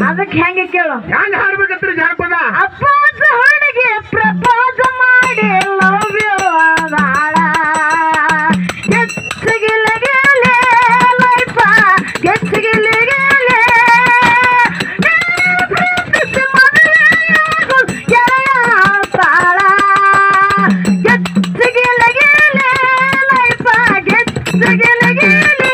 ಅದಕ್ಕೆ ಹೆಂಗೆ ಕೇಳು ಹೆಂಗ್ ಹಾಡ್ಬೇಕಂತ್ರಿ ಜಾನಪದ ಅಪ್ಪಾಜ ಹುಡುಗಿ ಪ್ರಪೋಸ್ ಮಾಡಿ ಲವ್ ಯು ಆದಾಳ ಗೆಚ್ಚಗಿಲಗಿಲೆ ಲೈಫ ಗೆಚ್ಚಗಿಲಗಿಲೆ ಪ್ರೀತಿಸಿ ಮದುವೆಯಾಗು ಗೆಳೆಯ ತಾಳ ಗೆಚ್ಚಗಿಲಗಿಲೆ ಲೈಫ ಗೆಚ್ಚಗಿಲಗಿಲೆ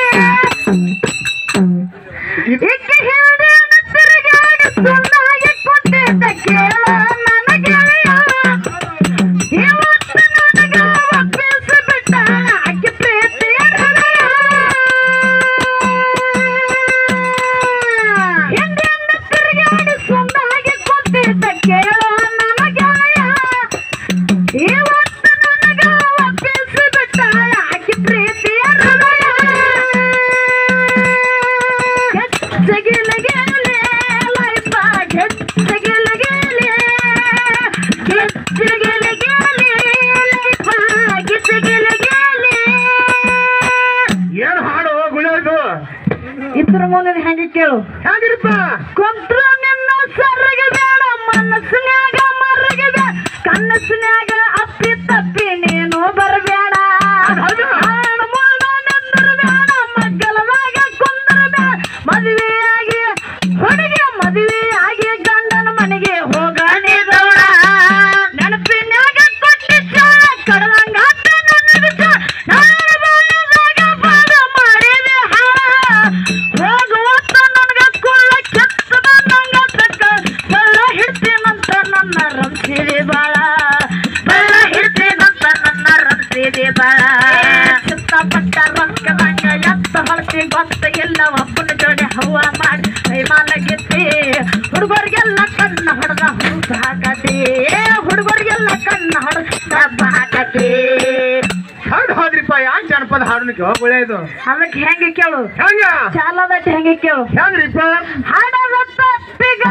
ಇಕ್ಕೆ ಹಿಂದೆ ತಿರುಗಾಡಿ ಸುಳ್ಳಾಗಿ ಕೊಟ್ಟಿದ್ದ ಕೇಳ ನನ್ನ ಗೆಳೆಯ ಇವತ್ತು ನನಗ ಒಪ್ಪಿಸಿ ಬಿಟ್ಟ ಆಕೆ ಪ್ರೀತಿಯ ಹೃದಯ ಹಿಂದೆ ತಿರುಗಾಡಿ ಸುಳ್ಳಾಗಿ ಕೊಟ್ಟಿದ್ದ ಕೇಳ ನನ್ನ ಗೆಳೆಯ ಇವತ್ತು ನನಗ ಒಪ್ಪಿಸಿ ಬಿಟ್ಟ ಆಕೆ ಪ್ರೀತಿಯ ಹೃದಯ ಗೆಚ್ಚಗಿಲಗಿಲೆ ಲೈಫ ಗೆಚ್ಚಗಿಲಗಿಲೆ ಗೆಚ್ಚಗಿಲಗಿಲೆ ಲೈಫ ಗೆಚ್ಚಗಿಲಗಿಲೆ ಏನ್ ಹಾಡು ಗುಳಿಯೋದು ಇದ್ರ ಮುಂದೆ ಹೆಂಗೆ ಕೇಳು ಹೆಂಗಿರಪ್ಪ ಕೊಂತ್ರ ನಿನ್ನ ಸರಗ ಬೇಡ ಮನಸ್ಸಿನ್ಯಾಗ ಮರಗದ ಕನಸಿನ್ಯಾಗ ಅಪ್ಪಿ ತಪ್ಪಿ ನೀನು ಬರಬೇಡ ಮಗ್ಗಲದಾಗ ಕುಂದರಬೇಡ ಮದುವೆಯಾಗಿ ಹುಡುಗಿ ಮದುವೆಯಾಗಿ ಗಂಡನ ಮನೆಗೆ ಹೋಗ ನೀದೋಣ ನೆನಪಿನ್ಯಾಗ ಕೊಟ್ಟಿದ್ದ ಕಡಲಂಗ ಮಾಡಿದೆ ಹೋಗುವತ್ತ ನನಗ ಕುಳ್ಳ ಕೆತ್ತದ ನಂಗ ತಕ್ಕ ಬೆಳ್ಳ ಹಿಡ್ತೀನಂತ ನನ್ನ ರಂಸಿದೆ ಬಾಳ ಬೆಳ್ಳ ಹಿಡ್ತೀನಂತ ನನ್ನ ರಂಸಿದೆ ಬಾಳ ಚಿತ್ತಪಟ್ಟ ರೊಕ್ಕದಂಗ ಎತ್ತ ಹೊಳತಿ ಗೊತ್ತ ಎಲ್ಲ ಒಬ್ಬನ ಜೋಡಿ ಹವ್ವ ಮಾಡಿ ಕೈಮಾಲಗಿತ್ತಿ ಹುಡುಗರಿಗೆಲ್ಲ ಕಣ್ಣ ಹೊಡೆದ ಹುಡುಗ ಹಾಕತಿ ಹುಡುಗರಿಗೆಲ್ಲ ಕಣ್ಣ ಹೊಡೆದ ಹಾಕತಿ ಹಾಡು ಹಾದ್ರಿಪ್ಪ ಯಾಕೆ ಜಾನಪದ ಹಾಡಲಿಕ್ಕೆ ಗುಳಿಯೋದು ಅದಕ್ಕೆ ಹೆಂಗೆ ಕೇಳು ಹೆಂಗ ಚಾಲದಟ್ಟು ಹೆಂಗೆ ಕೇಳು ಹೆಂಗ್ರಿಪ್ಪ ಹಾಡದ ತಪ್ಪಿಗ